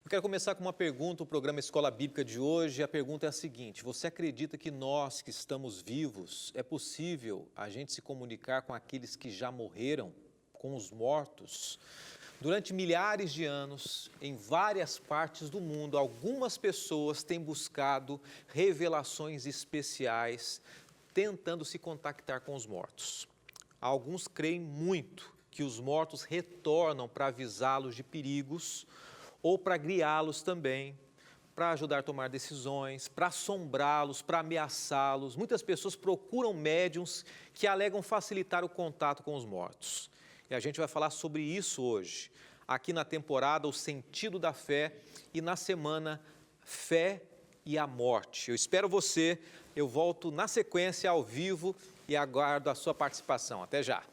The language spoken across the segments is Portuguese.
Eu quero começar com uma pergunta, o programa Escola Bíblica de hoje. A pergunta é a seguinte: você acredita que nós que estamos vivos, é possível a gente se comunicar com aqueles que já morreram, com os mortos? Durante milhares de anos, em várias partes do mundo, algumas pessoas têm buscado revelações especiais, tentando se contactar com os mortos. Alguns creem muito que os mortos retornam para avisá-los de perigos ou para guiá-los também, para ajudar a tomar decisões, para assombrá-los, para ameaçá-los. Muitas pessoas procuram médiuns que alegam facilitar o contato com os mortos. E a gente vai falar sobre isso hoje, aqui na temporada O Sentido da Fé e na semana Fé e a Morte. Eu espero você, eu volto na sequência ao vivo e aguardo a sua participação. Até já!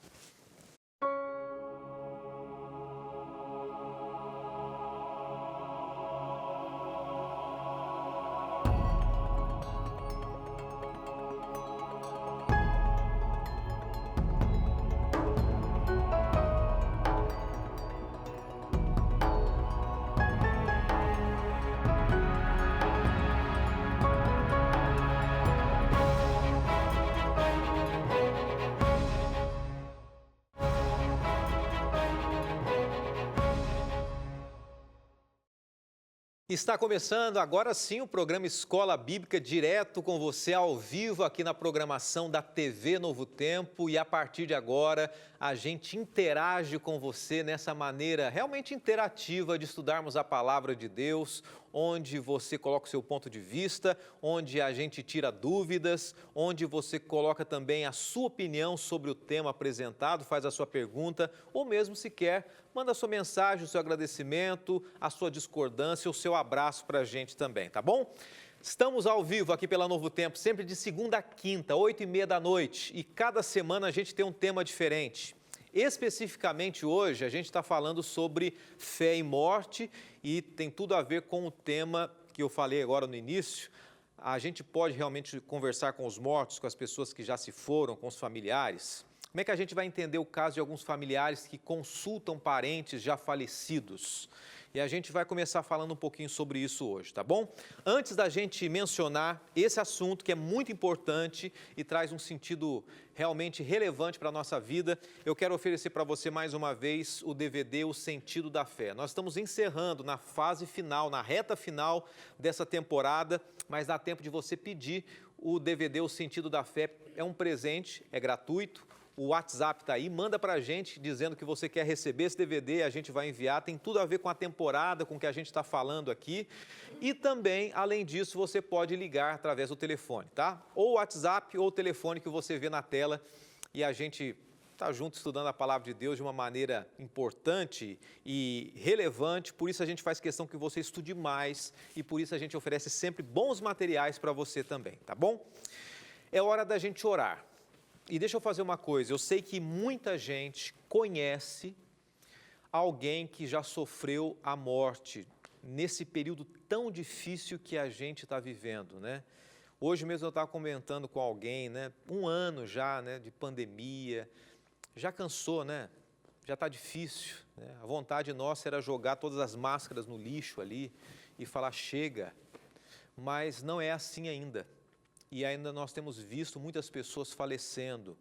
Está começando agora sim o programa Escola Bíblica, direto com você ao vivo aqui na programação da TV Novo Tempo, e a partir de agora a gente interage com você nessa maneira realmente interativa de estudarmos a Palavra de Deus, onde você coloca o seu ponto de vista, onde a gente tira dúvidas, onde você coloca também a sua opinião sobre o tema apresentado, faz a sua pergunta, ou mesmo se quer, manda a sua mensagem, o seu agradecimento, a sua discordância, o seu abraço para a gente também, tá bom? Estamos ao vivo aqui pela Novo Tempo, sempre de segunda a quinta, 8h30 da noite, e cada semana a gente tem um tema diferente. Especificamente hoje, a gente está falando sobre fé e morte e tem tudo a ver com o tema que eu falei agora no início. A gente pode realmente conversar com os mortos, com as pessoas que já se foram, com os familiares? Como é que a gente vai entender o caso de alguns familiares que consultam parentes já falecidos? E a gente vai começar falando um pouquinho sobre isso hoje, tá bom? Antes da gente mencionar esse assunto que é muito importante e traz um sentido realmente relevante para a nossa vida, eu quero oferecer para você mais uma vez o DVD O Sentido da Fé. Nós estamos encerrando na fase final, na reta final dessa temporada, mas dá tempo de você pedir o DVD O Sentido da Fé. É um presente, é gratuito. O WhatsApp está aí, manda para a gente dizendo que você quer receber esse DVD, a gente vai enviar, tem tudo a ver com a temporada, com o que a gente está falando aqui. E também, além disso, você pode ligar através do telefone, tá? Ou o WhatsApp ou o telefone que você vê na tela, e a gente está junto estudando a Palavra de Deus de uma maneira importante e relevante, por isso a gente faz questão que você estude mais e por isso a gente oferece sempre bons materiais para você também, tá bom? É hora da gente orar. E deixa eu fazer uma coisa, eu sei que muita gente conhece alguém que já sofreu a morte nesse período tão difícil que a gente está vivendo, né? Hoje mesmo eu estava comentando com alguém, né? 1 ano já, né, de pandemia, já cansou, né? Já está difícil, né? A vontade nossa era jogar todas as máscaras no lixo ali e falar chega, mas não é assim ainda. E ainda nós temos visto muitas pessoas falecendo.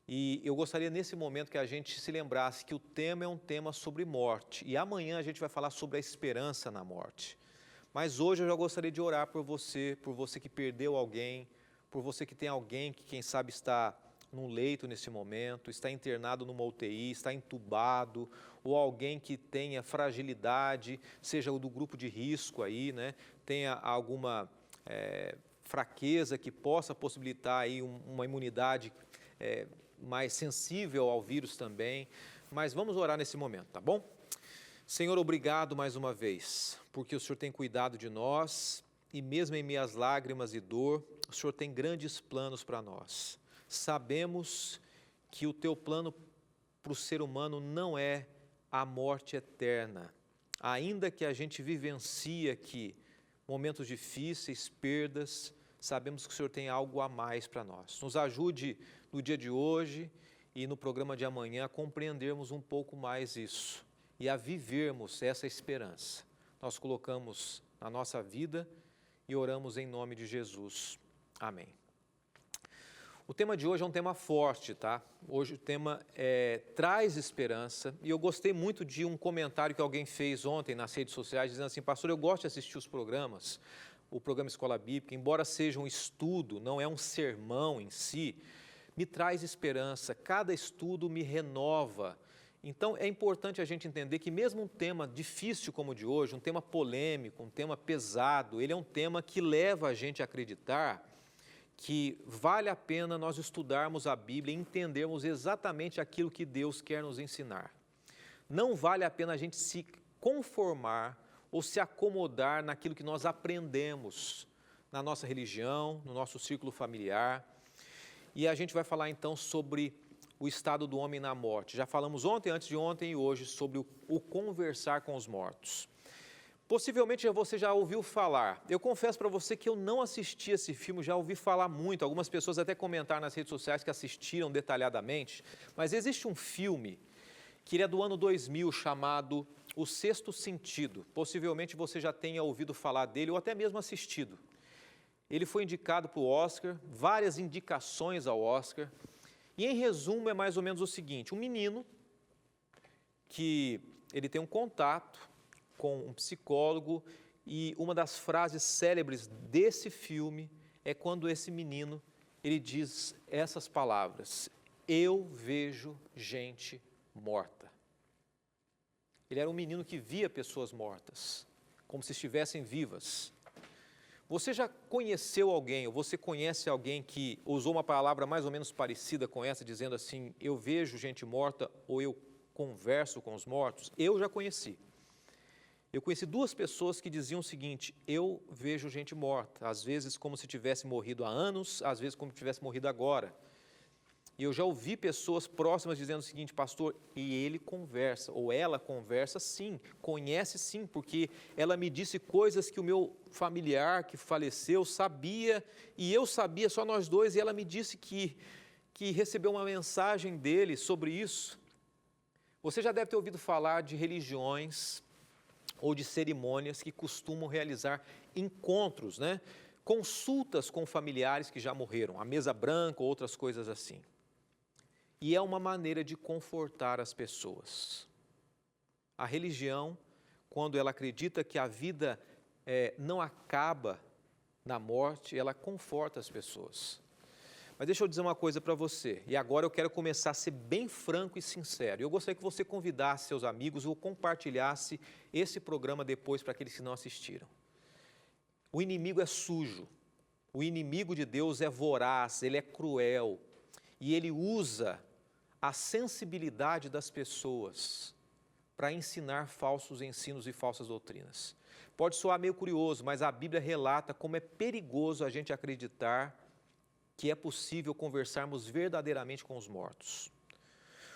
E eu gostaria nesse momento que a gente se lembrasse que o tema é um tema sobre morte. E amanhã a gente vai falar sobre a esperança na morte. Mas hoje eu já gostaria de orar por você que perdeu alguém, por você que tem alguém que quem sabe está num leito nesse momento, está internado numa UTI, está entubado, ou alguém que tenha fragilidade, seja o do grupo de risco aí, né? Tenha alguma fraqueza que possa possibilitar aí uma imunidade mais sensível ao vírus também, mas vamos orar nesse momento, tá bom? Senhor, obrigado mais uma vez, porque o Senhor tem cuidado de nós e mesmo em minhas lágrimas e dor, o Senhor tem grandes planos para nós. Sabemos que o teu plano para o ser humano não é a morte eterna, ainda que a gente vivencie aqui momentos difíceis, perdas, sabemos que o Senhor tem algo a mais para nós. Nos ajude no dia de hoje e no programa de amanhã a compreendermos um pouco mais isso e a vivermos essa esperança. nós colocamos na nossa vida e oramos em nome de Jesus. Amém. O tema de hoje é um tema forte, tá? Hoje o tema traz esperança, e eu gostei muito de um comentário que alguém fez ontem nas redes sociais, dizendo assim: pastor, eu gosto de assistir os programas, o programa Escola Bíblica, embora seja um estudo, não é um sermão em si, me traz esperança, cada estudo me renova. Então é importante a gente entender que mesmo um tema difícil como o de hoje, um tema polêmico, um tema pesado, ele é um tema que leva a gente a acreditar que vale a pena nós estudarmos a Bíblia e entendermos exatamente aquilo que Deus quer nos ensinar. Não vale a pena a gente se conformar ou se acomodar naquilo que nós aprendemos na nossa religião, no nosso círculo familiar. E a gente vai falar então sobre o estado do homem na morte. Já falamos ontem, antes de ontem e hoje sobre o conversar com os mortos. Possivelmente você já ouviu falar. Eu confesso para você que eu não assisti esse filme, já ouvi falar muito. Algumas pessoas até comentaram nas redes sociais que assistiram detalhadamente. Mas existe um filme que ele é do ano 2000 chamado O Sexto Sentido. Possivelmente você já tenha ouvido falar dele ou até mesmo assistido. Ele foi indicado para o Oscar, várias indicações ao Oscar. E em resumo é mais ou menos o seguinte: um menino que ele tem um contato com um psicólogo, e uma das frases célebres desse filme é quando esse menino, ele diz essas palavras: eu vejo gente morta. Ele era um menino que via pessoas mortas, como se estivessem vivas. Você já conheceu alguém, ou você conhece alguém que usou uma palavra mais ou menos parecida com essa, dizendo assim: eu vejo gente morta, ou eu converso com os mortos? Eu já conheci. Eu conheci duas pessoas que diziam o seguinte: eu vejo gente morta, às vezes como se tivesse morrido há anos, às vezes como se tivesse morrido agora. E eu já ouvi pessoas próximas dizendo o seguinte: pastor, e ele conversa, ou ela conversa sim, conhece sim, porque ela me disse coisas que o meu familiar que faleceu sabia, e eu sabia, só nós dois, e ela me disse que recebeu uma mensagem dele sobre isso. Você já deve ter ouvido falar de religiões ou de cerimônias que costumam realizar encontros, né? Consultas com familiares que já morreram, a mesa branca, outras coisas assim. E é uma maneira de confortar as pessoas. A religião, quando ela acredita que a vida não acaba na morte, ela conforta as pessoas. Mas deixa eu dizer uma coisa para você, e agora eu quero começar a ser bem franco e sincero. Eu gostaria que você convidasse seus amigos ou compartilhasse esse programa depois para aqueles que não assistiram. O inimigo é sujo, o inimigo de Deus é voraz, ele é cruel, e ele usa a sensibilidade das pessoas para ensinar falsos ensinos e falsas doutrinas. Pode soar meio curioso, mas a Bíblia relata como é perigoso a gente acreditar que é possível conversarmos verdadeiramente com os mortos.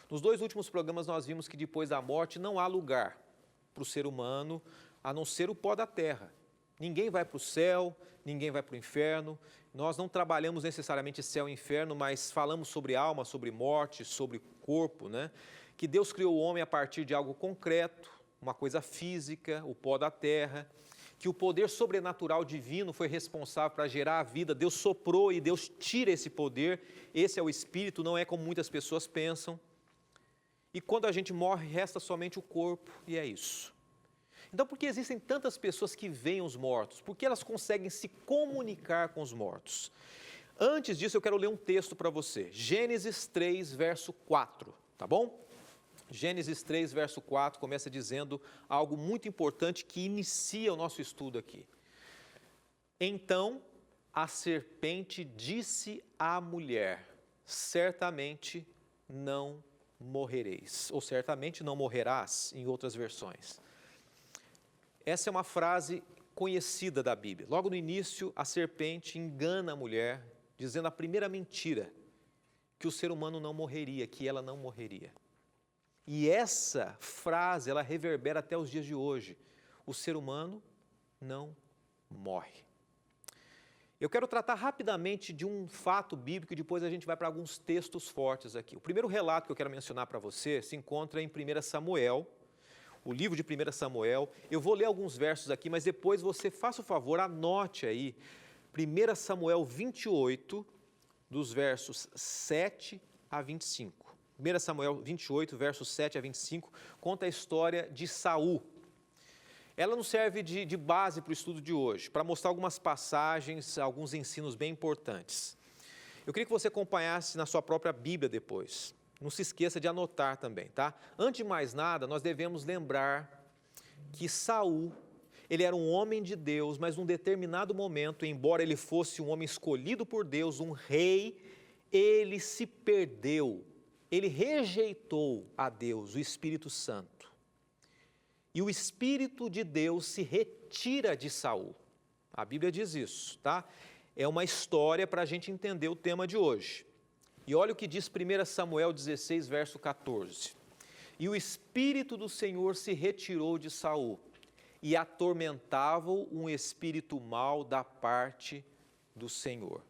Nos dois últimos programas nós vimos que depois da morte não há lugar para o ser humano, a não ser o pó da terra. Ninguém vai para o céu, ninguém vai para o inferno. Nós não trabalhamos necessariamente céu e inferno, mas falamos sobre alma, sobre morte, sobre corpo, né? Que Deus criou o homem a partir de algo concreto, uma coisa física, o pó da terra, que o poder sobrenatural divino foi responsável para gerar a vida. Deus soprou e Deus tira esse poder. Esse é o espírito, não é como muitas pessoas pensam. E quando a gente morre, resta somente o corpo, e é isso. Então, por que existem tantas pessoas que veem os mortos? Porque elas conseguem se comunicar com os mortos. Antes disso, eu quero ler um texto para você. Gênesis 3, verso 4, tá bom? Gênesis 3, verso 4, começa dizendo algo muito importante que inicia o nosso estudo aqui. Então, a serpente disse à mulher: certamente não morrereis, ou certamente não morrerás, em outras versões. Essa é uma frase conhecida da Bíblia. Logo no início, a serpente engana a mulher, dizendo a primeira mentira, que o ser humano não morreria, que ela não morreria. E essa frase, ela reverbera até os dias de hoje. O ser humano não morre. Eu quero tratar rapidamente de um fato bíblico e depois a gente vai para alguns textos fortes aqui. O primeiro relato que eu quero mencionar para você se encontra em 1 Samuel. o livro de 1 Samuel. Eu vou ler alguns versos aqui, mas depois você faça o favor, anote aí, 1 Samuel 28, dos versos 7 a 25. 1 Samuel 28, versos 7 a 25, conta a história de Saul. Ela nos serve de base para o estudo de hoje, para mostrar algumas passagens, alguns ensinos bem importantes. Eu queria que você acompanhasse na sua própria Bíblia depois. Não se esqueça de anotar também, tá? Antes de mais nada, nós devemos lembrar que Saul, ele era um homem de Deus, mas num determinado momento, embora ele fosse um homem escolhido por Deus, um rei, ele se perdeu, ele rejeitou a Deus, o Espírito Santo. E o Espírito de Deus se retira de Saul. A Bíblia diz isso, tá? É uma história para a gente entender o tema de hoje. E olha o que diz 1 Samuel 16, verso 14. E o Espírito do Senhor se retirou de Saul, e atormentava-o um espírito mau da parte do Senhor.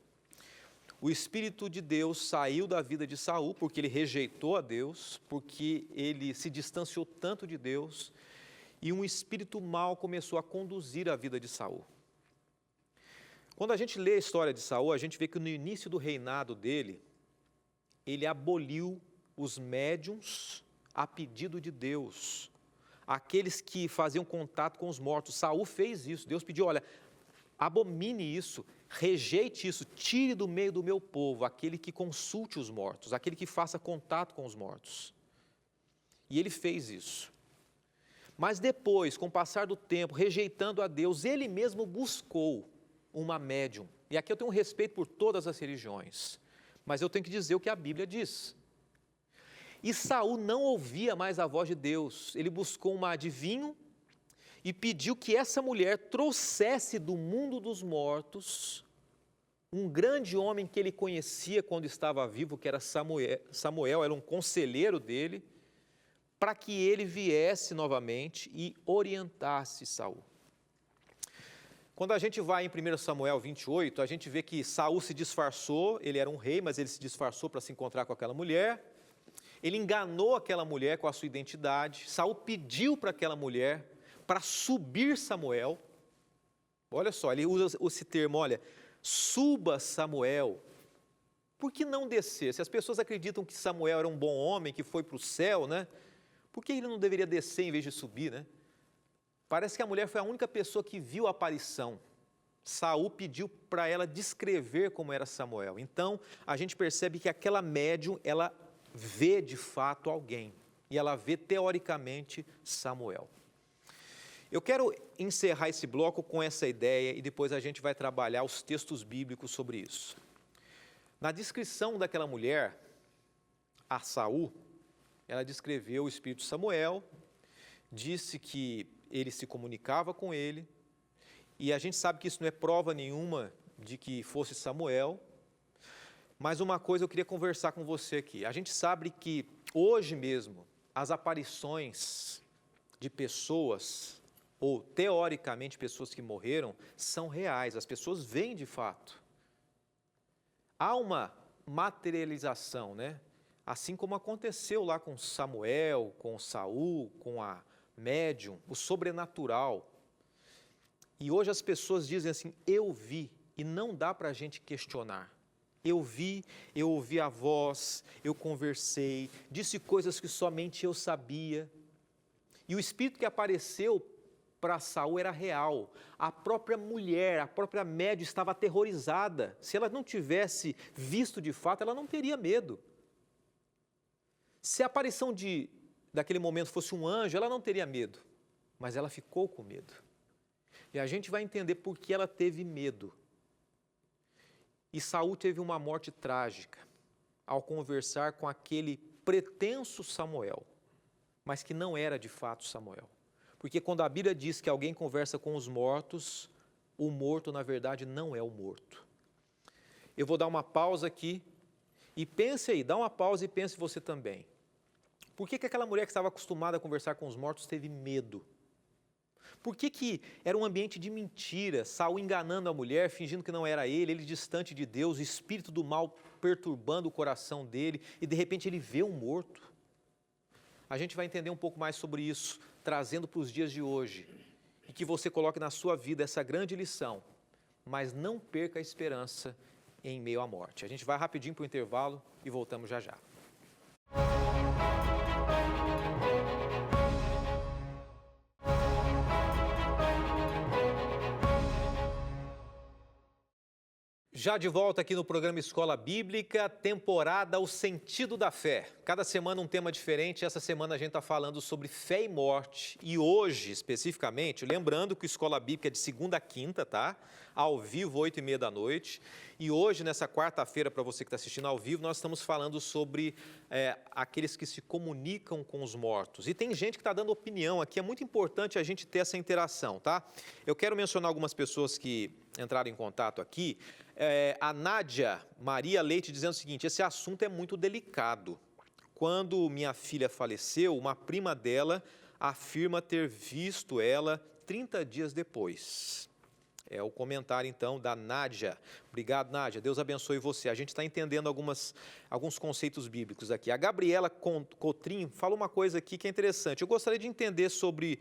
O Espírito de Deus saiu da vida de Saul, porque ele rejeitou a Deus, porque ele se distanciou tanto de Deus, e um espírito mau começou a conduzir a vida de Saul. Quando a gente lê a história de Saul, a gente vê que no início do reinado dele, ele aboliu os médiuns a pedido de Deus, aqueles que faziam contato com os mortos. Saul fez isso, Deus pediu, olha, abomine isso, rejeite isso, tire do meio do meu povo aquele que consulte os mortos, aquele que faça contato com os mortos. E ele fez isso. Mas depois, com o passar do tempo, rejeitando a Deus, ele mesmo buscou uma médium. E aqui eu tenho um respeito por todas as religiões, mas eu tenho que dizer o que a Bíblia diz. E Saul não ouvia mais a voz de Deus, ele buscou uma adivinho e pediu que essa mulher trouxesse do mundo dos mortos um grande homem que ele conhecia quando estava vivo, que era Samuel, era um conselheiro dele, para que ele viesse novamente e orientasse Saul. Quando a gente vai em 1 Samuel 28, a gente vê que Saul se disfarçou, ele era um rei, mas ele se disfarçou para se encontrar com aquela mulher. Ele enganou aquela mulher com a sua identidade. Saul pediu para aquela mulher para subir Samuel. Olha só, ele usa esse termo, olha, suba Samuel. Por que não descer? Se as pessoas acreditam que Samuel era um bom homem, que foi para o céu, né? Por que ele não deveria descer em vez de subir, né? Parece que a mulher foi a única pessoa que viu a aparição. Saul pediu para ela descrever como era Samuel. Então, a gente percebe que aquela médium, ela vê de fato alguém. E ela vê teoricamente Samuel. Eu quero encerrar esse bloco com essa ideia e depois a gente vai trabalhar os textos bíblicos sobre isso. Na descrição daquela mulher, a Saul, ela descreveu o espírito Samuel, disse que ele se comunicava com ele, e a gente sabe que isso não é prova nenhuma de que fosse Samuel, mas uma coisa eu queria conversar com você aqui. A gente sabe que hoje mesmo as aparições de pessoas, ou teoricamente pessoas que morreram, são reais, as pessoas veem de fato. Há uma materialização, né? Assim como aconteceu lá com Samuel, com Saul, com a médium, o sobrenatural. E hoje as pessoas dizem assim, eu vi, e não dá para a gente questionar. Eu vi, eu ouvi a voz, eu conversei, disse coisas que somente eu sabia. E o espírito que apareceu para Saul era real. A própria mulher, a própria médium estava aterrorizada. Se ela não tivesse visto de fato, ela não teria medo. Se a aparição daquele momento fosse um anjo, ela não teria medo, mas ela ficou com medo. E a gente vai entender por que ela teve medo. E Saul teve uma morte trágica ao conversar com aquele pretenso Samuel, mas que não era de fato Samuel. Porque quando a Bíblia diz que alguém conversa com os mortos, o morto na verdade não é o morto. Eu vou dar uma pausa aqui. E pense aí, dá uma pausa e pense você também. Por que aquela mulher que estava acostumada a conversar com os mortos teve medo? Por que era um ambiente de mentira, Saul enganando a mulher, fingindo que não era ele distante de Deus, o espírito do mal perturbando o coração dele, e de repente ele vê um morto? A gente vai entender um pouco mais sobre isso, trazendo para os dias de hoje, e que você coloque na sua vida essa grande lição, mas não perca a esperança em meio à morte. A gente vai rapidinho para o intervalo e voltamos já já. Já de volta aqui no programa Escola Bíblica, temporada O Sentido da Fé. Cada semana um tema diferente, essa semana a gente está falando sobre fé e morte. E hoje, especificamente, lembrando que o Escola Bíblica é de segunda a quinta, tá? Ao vivo, 8h30 da noite. E hoje, nessa quarta-feira, para você que está assistindo ao vivo, nós estamos falando sobre aqueles que se comunicam com os mortos. E tem gente que está dando opinião aqui, é muito importante a gente ter essa interação, tá? Eu quero mencionar algumas pessoas que entraram em contato aqui. A Nádia Maria Leite dizendo o seguinte: esse assunto é muito delicado. Quando minha filha faleceu, uma prima dela afirma ter visto ela 30 dias depois. É o comentário, então, da Nádia. Obrigado, Nádia. Deus abençoe você. A gente está entendendo alguns conceitos bíblicos aqui. A Gabriela Cotrim fala uma coisa aqui que é interessante. Eu gostaria de entender sobre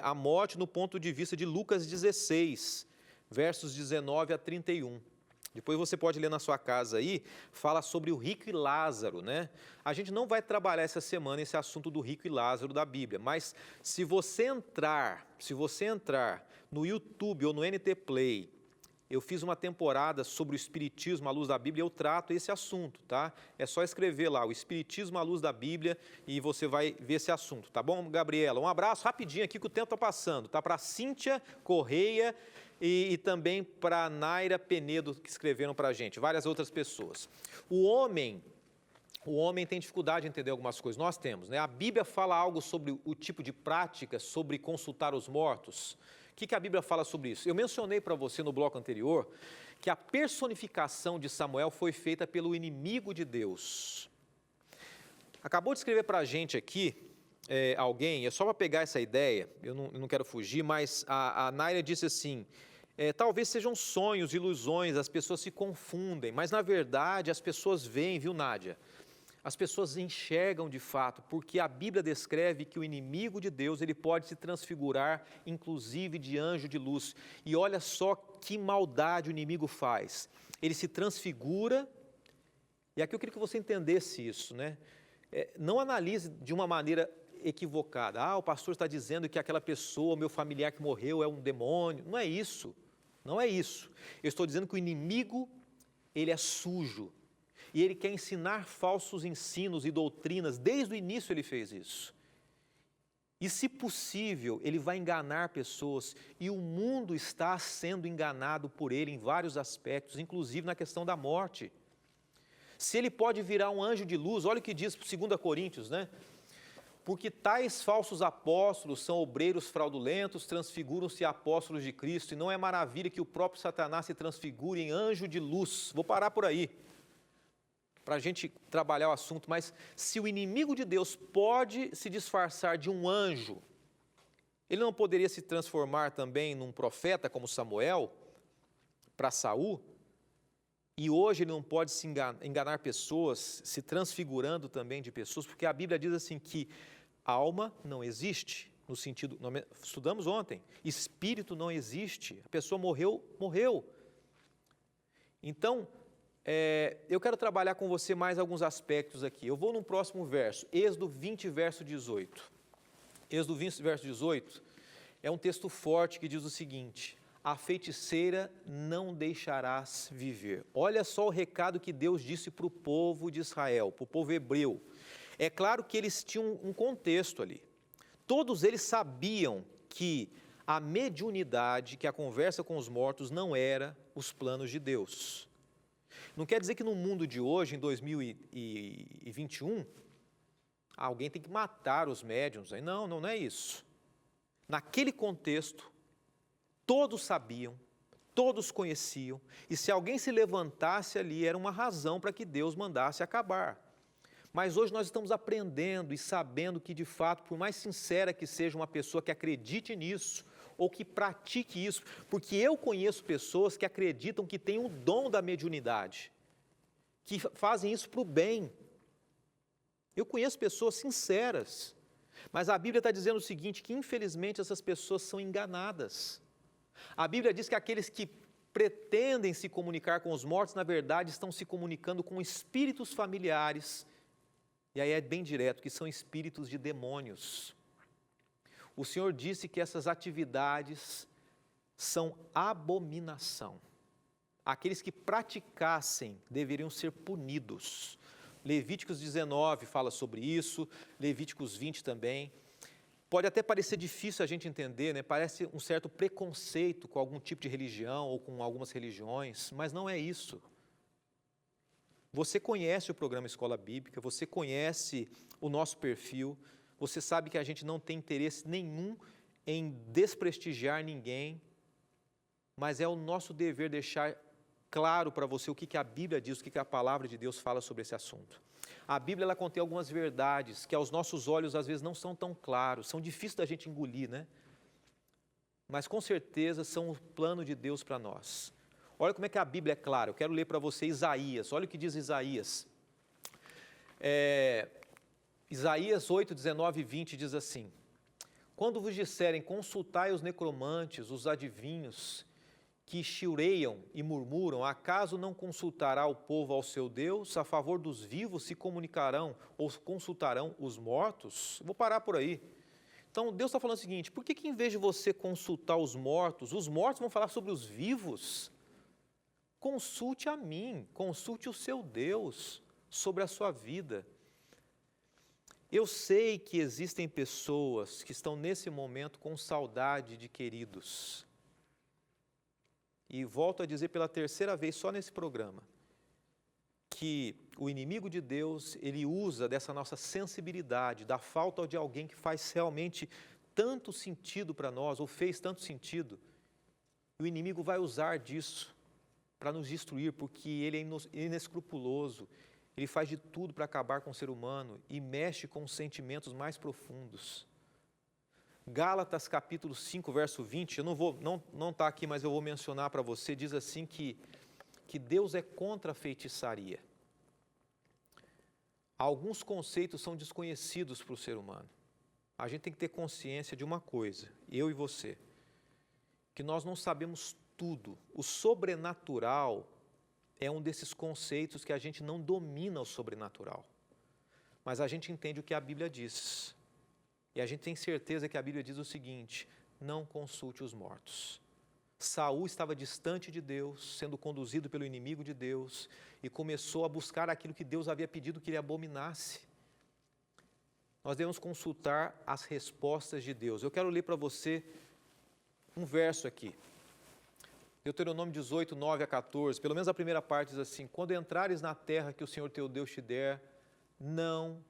a morte no ponto de vista de Lucas 16, versos 19 a 31. Depois você pode ler na sua casa aí, fala sobre o rico e Lázaro, né? A gente não vai trabalhar essa semana esse assunto do rico e Lázaro da Bíblia, mas se você entrar no YouTube ou no NT Play, eu fiz uma temporada sobre o Espiritismo à luz da Bíblia, eu trato esse assunto, tá? É só escrever lá, o Espiritismo à luz da Bíblia, e você vai ver esse assunto, tá bom, Gabriela? Um abraço rapidinho aqui que o tempo está passando, tá? Para Cíntia Correia e também para Naira Penedo, que escreveram para a gente, várias outras pessoas. O homem tem dificuldade de entender algumas coisas, nós temos, né? A Bíblia fala algo sobre o tipo de prática, sobre consultar os mortos. O que a Bíblia fala sobre isso? Eu mencionei para você no bloco anterior que a personificação de Samuel foi feita pelo inimigo de Deus. Acabou de escrever para a gente aqui alguém, é só para pegar essa ideia, eu não quero fugir, mas a Naira disse assim: talvez sejam sonhos, ilusões, as pessoas se confundem, mas na verdade as pessoas veem, viu, Nádia? As pessoas enxergam de fato, porque a Bíblia descreve que o inimigo de Deus, ele pode se transfigurar, inclusive de anjo de luz. E olha só que maldade o inimigo faz. Ele se transfigura, e aqui eu queria que você entendesse isso, né? Não analise de uma maneira equivocada. O pastor está dizendo que aquela pessoa, o meu familiar que morreu é um demônio. Não é isso, não é isso. Eu estou dizendo que o inimigo, ele é sujo. E ele quer ensinar falsos ensinos e doutrinas, desde o início ele fez isso. E se possível, ele vai enganar pessoas, e o mundo está sendo enganado por ele em vários aspectos, inclusive na questão da morte. Se ele pode virar um anjo de luz, olha o que diz 2 Coríntios, né? Porque tais falsos apóstolos são obreiros fraudulentos, transfiguram-se apóstolos de Cristo, e não é maravilha que o próprio Satanás se transfigure em anjo de luz. Vou parar por aí, para a gente trabalhar o assunto, mas se o inimigo de Deus pode se disfarçar de um anjo, ele não poderia se transformar também num profeta como Samuel, para Saul? E hoje ele não pode se enganar pessoas, se transfigurando também de pessoas, porque a Bíblia diz assim que alma não existe, no sentido, nós estudamos ontem, espírito não existe, a pessoa morreu. Então, eu quero trabalhar com você mais alguns aspectos aqui. Eu vou no próximo verso, Êxodo 20, verso 18. Êxodo 20, verso 18, é um texto forte que diz o seguinte: a feiticeira não deixarás viver. Olha só o recado que Deus disse para o povo de Israel, para o povo hebreu. É claro que eles tinham um contexto ali. Todos eles sabiam que a mediunidade, que a conversa com os mortos não era os planos de Deus. Não quer dizer que no mundo de hoje, em 2021, alguém tem que matar os médiuns. Não é isso. Naquele contexto, todos sabiam, todos conheciam, e se alguém se levantasse ali, era uma razão para que Deus mandasse acabar. Mas hoje nós estamos aprendendo e sabendo que, de fato, por mais sincera que seja uma pessoa que acredite nisso, ou que pratique isso, porque eu conheço pessoas que acreditam que têm o dom da mediunidade, que fazem isso para o bem. Eu conheço pessoas sinceras, Mas a Bíblia está dizendo o seguinte, que infelizmente essas pessoas são enganadas. A Bíblia diz que aqueles que pretendem se comunicar com os mortos, na verdade, estão se comunicando com espíritos familiares, e aí é bem direto, que são espíritos de demônios. O Senhor disse que essas atividades são abominação. Aqueles que praticassem deveriam ser punidos. Levíticos 19 fala sobre isso, Levíticos 20 também. Pode até parecer difícil a gente entender, né? Parece um certo preconceito com algum tipo de religião ou com algumas religiões, mas não é isso. Você conhece o programa Escola Bíblica, você conhece o nosso perfil, você sabe que a gente não tem interesse nenhum em desprestigiar ninguém, mas é o nosso dever deixar claro para você o que a Bíblia diz, o que a palavra de Deus fala sobre esse assunto. A Bíblia ela contém algumas verdades que aos nossos olhos às vezes não são tão claros, são difíceis da gente engolir, né? Mas com certeza são o plano de Deus para nós. Olha como é que a Bíblia é clara. Eu quero ler para você Isaías. Olha o que diz Isaías. Isaías 8, 19 e 20 diz assim: quando vos disserem, consultai os necromantes, os adivinhos, que chiureiam e murmuram, acaso não consultará o povo ao seu Deus? A favor dos vivos se comunicarão ou consultarão os mortos? Vou parar por aí. Então Deus está falando o seguinte, por que em vez de você consultar os mortos vão falar sobre os vivos? Consulte a mim, consulte o seu Deus sobre a sua vida. Eu sei que existem pessoas que estão nesse momento com saudade de queridos. E volto a dizer pela terceira vez só nesse programa, que o inimigo de Deus, ele usa dessa nossa sensibilidade, da falta de alguém que faz realmente tanto sentido para nós, ou fez tanto sentido. O inimigo vai usar disso para nos destruir, porque ele é inescrupuloso, ele faz de tudo para acabar com o ser humano e mexe com os sentimentos mais profundos. Gálatas capítulo 5, verso 20, eu não está aqui, mas eu vou mencionar para você, diz assim que Deus é contra a feitiçaria. Alguns conceitos são desconhecidos para o ser humano. A gente tem que ter consciência de uma coisa, eu e você, que nós não sabemos tudo. O sobrenatural é um desses conceitos que a gente não domina o sobrenatural. Mas a gente entende o que a Bíblia diz. E a gente tem certeza que a Bíblia diz o seguinte, não consulte os mortos. Saul estava distante de Deus, sendo conduzido pelo inimigo de Deus, e começou a buscar aquilo que Deus havia pedido que ele abominasse. Nós devemos consultar as respostas de Deus. Eu quero ler para você um verso aqui. Deuteronômio 18, 9 a 14, pelo menos a primeira parte diz assim, quando entrares na terra que o Senhor teu Deus te der, não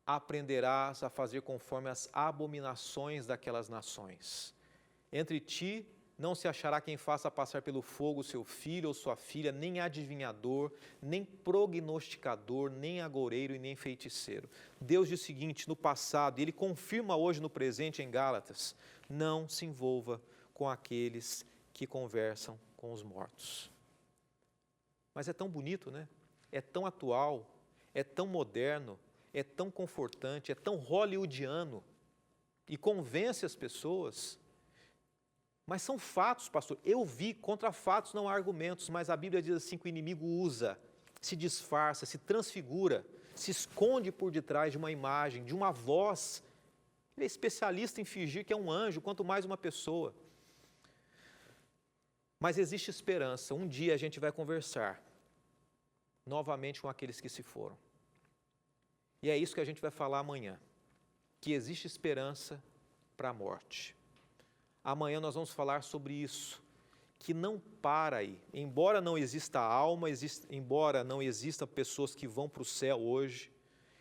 aprenderás a fazer conforme as abominações daquelas nações. Entre ti não se achará quem faça passar pelo fogo seu filho ou sua filha, nem adivinhador, nem prognosticador, nem agoureiro e nem feiticeiro. Deus diz o seguinte, no passado, e Ele confirma hoje no presente em Gálatas, não se envolva com aqueles que conversam com os mortos. Mas é tão bonito, né? É tão atual, é tão moderno, é tão confortante, é tão hollywoodiano e convence as pessoas. Mas são fatos, pastor. Eu vi, contra fatos não há argumentos, mas a Bíblia diz assim que o inimigo usa, se disfarça, se transfigura, se esconde por detrás de uma imagem, de uma voz. Ele é especialista em fingir que é um anjo, quanto mais uma pessoa. Mas existe esperança. Um dia a gente vai conversar novamente com aqueles que se foram. E é isso que a gente vai falar amanhã, que existe esperança para a morte. Amanhã nós vamos falar sobre isso, que não para aí. Embora não exista alma, embora não existam pessoas que vão para o céu hoje,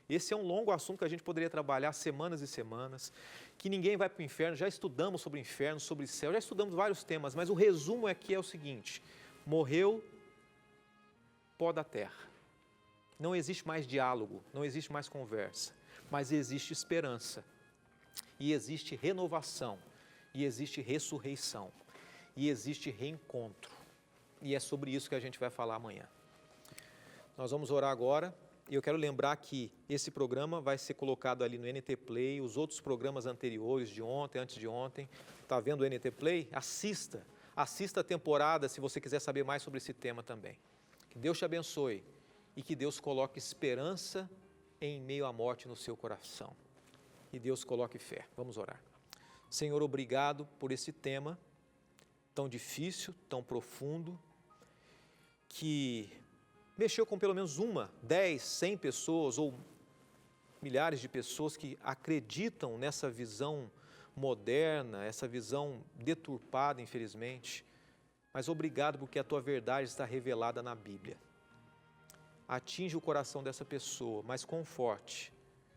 esse é um longo assunto que a gente poderia trabalhar semanas e semanas, que ninguém vai para o inferno, já estudamos sobre o inferno, sobre o céu, já estudamos vários temas, mas o resumo aqui é o seguinte, morreu pó da terra. Não existe mais diálogo, não existe mais conversa, mas existe esperança, e existe renovação, e existe ressurreição, e existe reencontro, e é sobre isso que a gente vai falar amanhã. Nós vamos orar agora, E eu quero lembrar que esse programa vai ser colocado ali no NT Play, os outros programas anteriores de ontem, antes de ontem. Está vendo o NT Play? Assista. Assista a temporada se você quiser saber mais sobre esse tema também. Que Deus te abençoe e que Deus coloque esperança em meio à morte no seu coração. E Deus coloque fé. Vamos orar. Senhor, obrigado por esse tema tão difícil, tão profundo, que mexeu com pelo menos 10, 100 pessoas ou milhares de pessoas que acreditam nessa visão moderna, essa visão deturpada, infelizmente. Mas obrigado porque a tua verdade está revelada na Bíblia. Atinge o coração dessa pessoa, mas conforte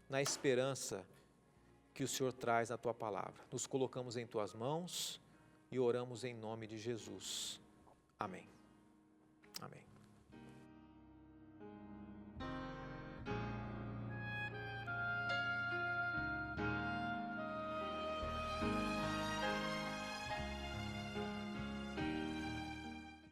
na esperança que o Senhor traz na tua palavra. Nos colocamos em tuas mãos e oramos em nome de Jesus. Amém. Amém.